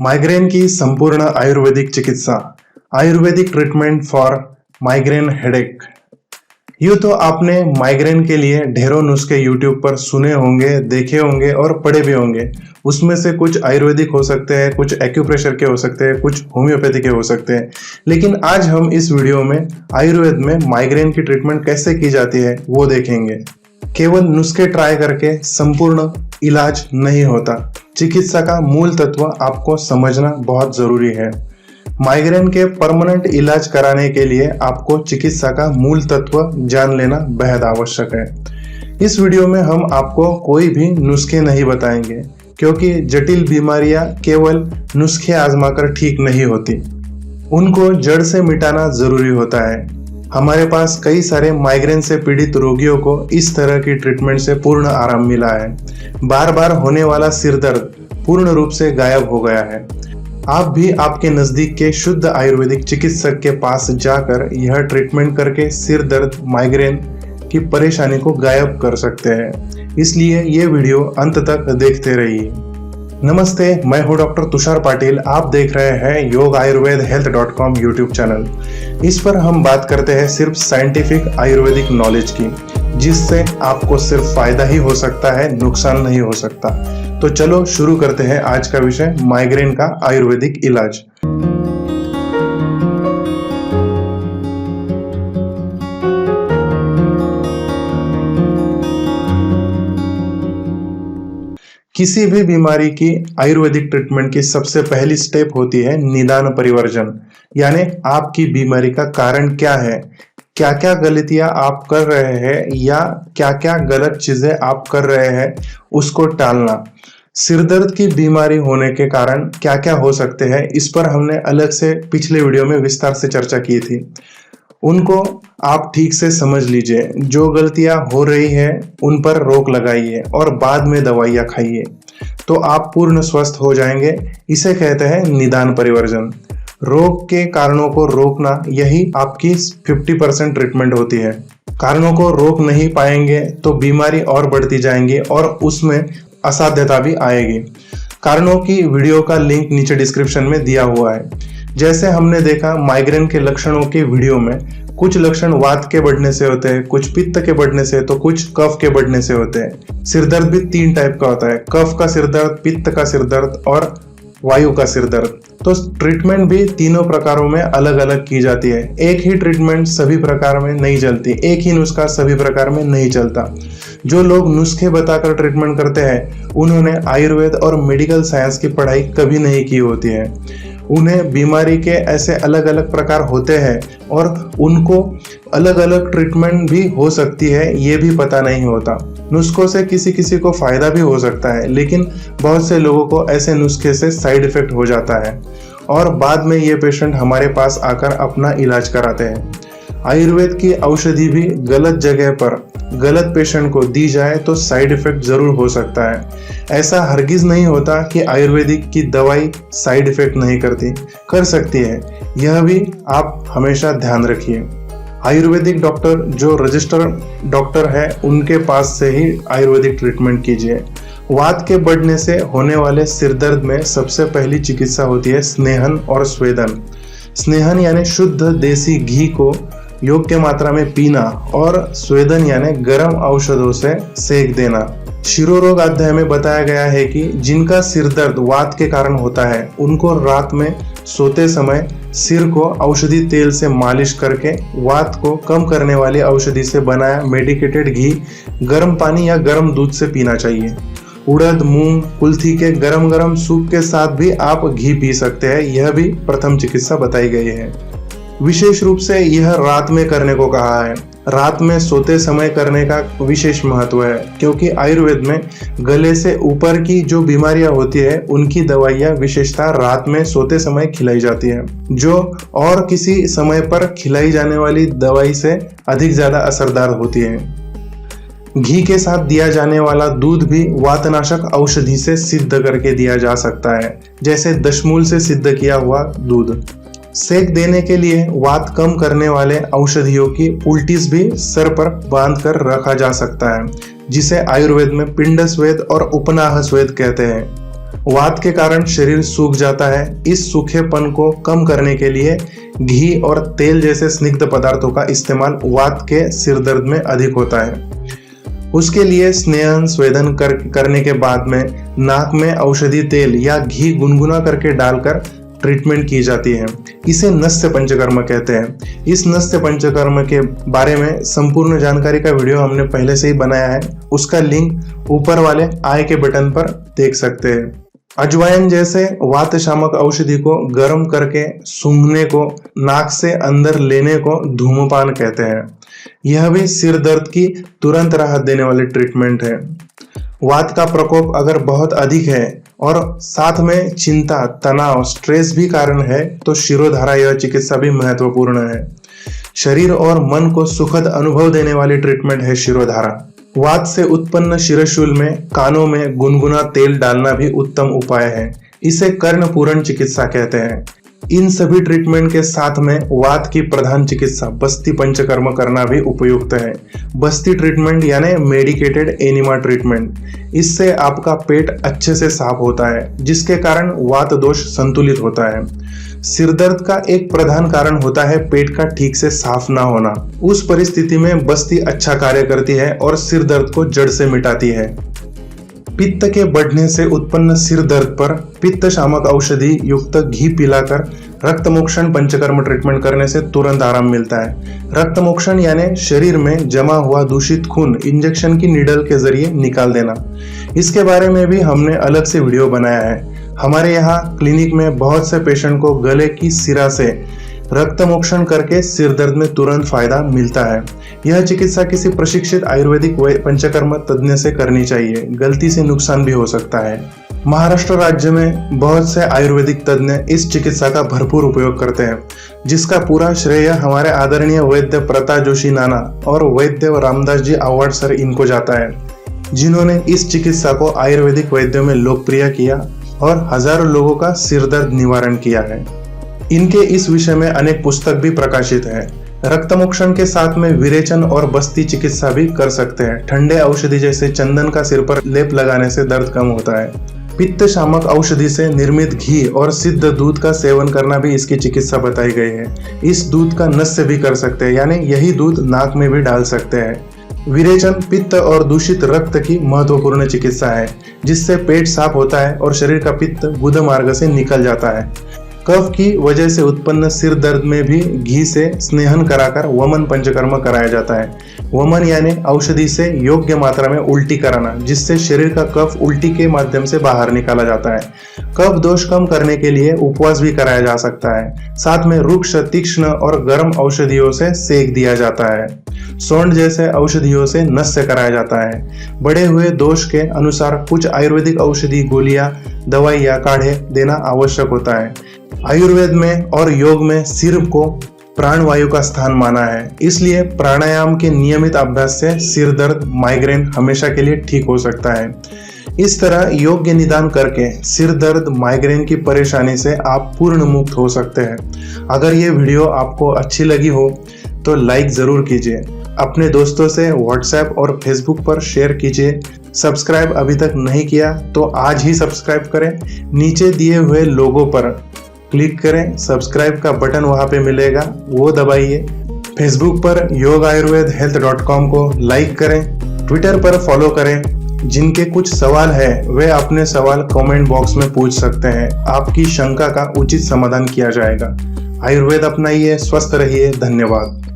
Migraine की संपूर्ण आयुर्वेदिक चिकित्सा, Ayurvedic treatment for migraine headache. यूँ तो आपने माइग्रेन के लिए ढेरों नुस्खे यूट्यूब पर सुने होंगे, देखे होंगे और पढ़े भी होंगे। उसमें से कुछ आयुर्वेदिक हो सकते हैं, कुछ एक्यूप्रेशर के हो सकते हैं, कुछ होम्योपैथी के हो सकते हैं। लेकिन आज हम इस वीडियो में आयुर्वेद में माइग्रेन की ट्रीटमेंट कैसे की जाती है वो देखेंगे। केवल नुस्खे ट्राई करके संपूर्ण इलाज नहीं होता। चिकित्सा का मूल तत्व आपको समझना बहुत जरूरी है। माइग्रेन के परमानेंट इलाज कराने के लिए आपको चिकित्सा का मूल तत्व जान लेना बेहद आवश्यक है। इस वीडियो में हम आपको कोई भी नुस्खे नहीं बताएंगे, क्योंकि जटिल बीमारियां केवल नुस्खे आजमाकर ठीक नहीं होती, उनको जड़ से मिटाना जरूरी होता है। हमारे पास कई सारे माइग्रेन से पीड़ित रोगियों को इस तरह की ट्रीटमेंट से पूर्ण आराम मिला है। बार बार होने वाला सिर दर्द पूर्ण रूप से गायब हो गया है। आप भी आपके नजदीक के शुद्ध आयुर्वेदिक चिकित्सक के पास जाकर यह ट्रीटमेंट करके सिर दर्द, माइग्रेन की परेशानी को गायब कर सकते हैं। इसलिए ये वीडियो अंत तक देखते रहिए। नमस्ते, मैं हूं डॉक्टर तुषार पाटिल। आप देख रहे हैं योग आयुर्वेद health.com यूट्यूब चैनल। इस पर हम बात करते हैं सिर्फ साइंटिफिक आयुर्वेदिक नॉलेज की, जिससे आपको सिर्फ फायदा ही हो सकता है, नुकसान नहीं हो सकता। तो चलो शुरू करते हैं आज का विषय, माइग्रेन का आयुर्वेदिक इलाज। किसी भी बीमारी की आयुर्वेदिक ट्रीटमेंट की सबसे पहली स्टेप होती है निदान परिवर्जन, यानी आपकी बीमारी का कारण क्या है, क्या क्या गलतियां आप कर रहे हैं या क्या क्या गलत चीजें आप कर रहे हैं, उसको टालना। सिर दर्द की बीमारी होने के कारण क्या क्या हो सकते हैं, इस पर हमने अलग से पिछले वीडियो में विस्तार से चर्चा की थी। उनको आप ठीक से समझ लीजिए। जो गलतियां हो रही है उन पर रोक लगाइए और बाद में दवाइयां खाइए, तो आप पूर्ण स्वस्थ हो जाएंगे। इसे कहते हैं निदान परिवर्जन। रोग के कारणों को रोकना, यही आपकी 50% ट्रीटमेंट होती है। कारणों को रोक नहीं पाएंगे तो बीमारी और बढ़ती जाएंगी और उसमें असाध्यता भी आएगी। कारणों की वीडियो का लिंक नीचे डिस्क्रिप्शन में दिया हुआ है। जैसे हमने देखा माइग्रेन के लक्षणों के वीडियो में, कुछ लक्षण वात के बढ़ने से होते हैं, कुछ पित्त के बढ़ने से, तो कुछ कफ के बढ़ने से होते हैं। सिर दर्द भी 3 टाइप का होता है, कफ का सिर दर्द, पित्त का सिर दर्द और वायु का सिर दर्द। तो ट्रीटमेंट भी तीनों प्रकारों में अलग अलग की जाती है। एक ही ट्रीटमेंट सभी प्रकार में नहीं चलती, एक ही नुस्खा सभी प्रकार में नहीं चलता। जो लोग नुस्खे बताकर ट्रीटमेंट करते हैं, उन्होंने आयुर्वेद और मेडिकल साइंस की पढ़ाई कभी नहीं की होती है। उन्हें बीमारी के ऐसे अलग अलग प्रकार होते हैं और उनको अलग अलग ट्रीटमेंट भी हो सकती है, ये भी पता नहीं होता। नुस्खों से किसी किसी को फायदा भी हो सकता है, लेकिन बहुत से लोगों को ऐसे नुस्खे से साइड इफेक्ट हो जाता है और बाद में ये पेशेंट हमारे पास आकर अपना इलाज कराते हैं। आयुर्वेद की औषधि भी गलत जगह पर गलत पेशेंट को दी जाए तो साइड इफेक्ट जरूर हो सकता है। ऐसा हरगिज नहीं होता कि आयुर्वेदिक की दवाई साइड इफेक्ट नहीं करती, कर सकती है। यह भी आप हमेशा ध्यान रखिए। आयुर्वेदिक डॉक्टर जो रजिस्टर्ड डॉक्टर है, उनके पास से ही आयुर्वेदिक ट्रीटमेंट कीजिए। वात के बढ़ने से होने वाले सिर दर्द में सबसे पहली चिकित्सा होती है स्नेहन और स्वेदन। स्नेहन यानी शुद्ध देसी घी को योग्य मात्रा में पीना और स्वेदन यानी गर्म औषधों से सेक देना। शिरोरोग अध्याय में बताया गया है कि जिनका सिर दर्द वात के कारण होता है, उनको रात में सोते समय सिर को औषधि तेल से मालिश करके वात को कम करने वाली औषधि से बनाया मेडिकेटेड घी गर्म पानी या गर्म दूध से पीना चाहिए। उड़द, मूंग, कुल्थी के गरम गरम सूप के साथ भी आप घी पी सकते हैं। यह भी प्रथम चिकित्सा बताई गई है। विशेष रूप से यह रात में करने को कहा है। रात में सोते समय करने का विशेष महत्व है, क्योंकि आयुर्वेद में गले से ऊपर की जो बीमारियां होती है, उनकी दवाइयां विशेषतः रात में सोते समय खिलाई जाती है, जो और किसी समय पर खिलाई जाने वाली दवाई से अधिक ज्यादा असरदार होती है। घी के साथ दिया जाने वाला दूध भी वातनाशक औषधि से सिद्ध करके दिया जा सकता है, जैसे दशमूल से सिद्ध किया हुआ दूध। सेक देने के लिए वात कम करने वाले औषधियों की उल्टीस भी सर पर बांध कर रखा जा सकता है, जिसे आयुर्वेद में पिंड स्वेद और उपनाह स्वेद कहते हैं। वात के कारण शरीर सूख जाता है। इस सूखेपन को कम करने के लिए घी और तेल जैसे स्निग्ध पदार्थों का इस्तेमाल वात के सिर दर्द में अधिक होता है। उसके लिए स्नेहन स्वेदन करने के बाद में नाक में औषधि तेल या घी गुनगुना करके डालकर ट्रीटमेंट की जाती है। इसे नस्य पंचकर्म कहते हैं। इस नस्य पंचकर्म के बारे में संपूर्ण जानकारी का वीडियो हमने पहले से ही बनाया है, उसका लिंक ऊपर वाले आई के बटन पर देख सकते हैं। अजवाइन जैसे वात शामक औषधि को गर्म करके सूंघने को, नाक से अंदर लेने को धूम्रपान कहते हैं। यह भी सिर दर्द की तुरंत राहत देने वाली ट्रीटमेंट है। वात का प्रकोप अगर बहुत अधिक है और साथ में चिंता, तनाव, स्ट्रेस भी कारण है तो शिरोधारा यह चिकित्सा भी महत्वपूर्ण है। शरीर और मन को सुखद अनुभव देने वाली ट्रीटमेंट है शिरोधारा। वात से उत्पन्न शिरशूल में कानों में गुनगुना तेल डालना भी उत्तम उपाय है। इसे कर्णपूरण चिकित्सा कहते हैं। इन सभी ट्रीटमेंट के साथ में वात की प्रधान चिकित्सा बस्ती पंचकर्म करना भी उपयुक्त है। बस्ती ट्रीटमेंट यानी मेडिकेटेड एनिमा ट्रीटमेंट, इससे आपका पेट अच्छे से साफ होता है, जिसके कारण वात दोष संतुलित होता है। सिर दर्द का एक प्रधान कारण होता है पेट का ठीक से साफ ना होना। उस परिस्थिति में बस्ती अच्छा कार्य करती है और सिर दर्द को जड़ से मिटाती है। पित्त के बढ़ने से उत्पन्न सिर दर्द पर पित्त शामक औषधि युक्त घी पिलाकर रक्तमोक्षण पंचकर्म ट्रीटमेंट करने से तुरंत आराम मिलता है। रक्तमोक्षण यानी शरीर में जमा हुआ दूषित खून इंजेक्शन की नीडल के जरिए निकाल देना। इसके बारे में भी हमने अलग से वीडियो बनाया है। हमारे यहाँ क्लिनिक में बहुत से पेशेंट को गले की सिरा से रक्तमोक्षण करके सिर दर्द में तुरंत फायदा मिलता है। यह चिकित्सा किसी प्रशिक्षित आयुर्वेदिक पंचकर्म तज्ञ से करनी चाहिए, गलती से नुकसान भी हो सकता है। महाराष्ट्र राज्य में बहुत से आयुर्वेदिक तज्ञ इस चिकित्सा का भरपूर उपयोग करते हैं, जिसका पूरा श्रेय हमारे आदरणीय वैद्य प्रता जोशी नाना और वैद्य रामदास जी अवार्ड सर इनको जाता है, जिन्होंने इस चिकित्सा को आयुर्वेदिक वैद्यों में लोकप्रिय किया और हजारों लोगों का सिर दर्द निवारण किया है। इनके इस विषय में अनेक पुस्तक भी प्रकाशित है। रक्तमोक्षण के साथ में विरेचन और बस्ती चिकित्सा भी कर सकते हैं। ठंडे औषधि जैसे चंदन का सिर पर लेप लगाने से दर्द कम होता है। पित्त शामक औषधि से निर्मित घी और सिद्ध दूध का सेवन करना भी इसकी चिकित्सा बताई गई है। इस दूध का नस्य भी कर सकते हैं, यानी यही दूध नाक में भी डाल सकते हैं। विरेचन पित्त और दूषित रक्त की महत्वपूर्ण चिकित्सा है, जिससे पेट साफ होता है और शरीर का पित्त गुद मार्ग से निकल जाता है। कफ की वजह से उत्पन्न सिर दर्द में भी घी से स्नेहन कराकर वमन पंचकर्म कराया जाता है। वमन यानी औषधि से योग्य मात्रा में उल्टी कराना, जिससे शरीर का कफ उल्टी के माध्यम से बाहर निकाला जाता है। कफ दोष कम करने के लिए उपवास भी कराया जा सकता है। साथ में रुक्ष, तीक्ष्ण और गर्म औषधियों से सेक दिया जाता है। सौंठ जैसे औषधियों से नस्य कराया जाता है। बढ़े हुए दोष के अनुसार कुछ आयुर्वेदिक औषधि, गोलियां, दवाई या काढ़े देना आवश्यक होता है। आयुर्वेद में और योग में सिर को प्राणवायु का स्थान माना है, इसलिए प्राणायाम के नियमित अभ्यास से सिर दर्द, माइग्रेन हमेशा के लिए ठीक हो सकता है। इस तरह योग्य निदान करके सिर दर्द, माइग्रेन की परेशानी से आप पूर्ण मुक्त हो सकते हैं। अगर ये वीडियो आपको अच्छी लगी हो तो लाइक जरूर कीजिए, अपने दोस्तों से व्हाट्सएप और फेसबुक पर शेयर कीजिए। सब्सक्राइब अभी तक नहीं किया तो आज ही सब्सक्राइब करें। नीचे दिए हुए लोगो पर क्लिक करें, सब्सक्राइब का बटन वहां पे मिलेगा, वो दबाइए। फेसबुक पर yogaayurvedhealth.com को लाइक करें, ट्विटर पर फॉलो करें। जिनके कुछ सवाल है वे अपने सवाल कमेंट बॉक्स में पूछ सकते हैं। आपकी शंका का उचित समाधान किया जाएगा। आयुर्वेद अपनाइए, स्वस्थ रहिए। धन्यवाद।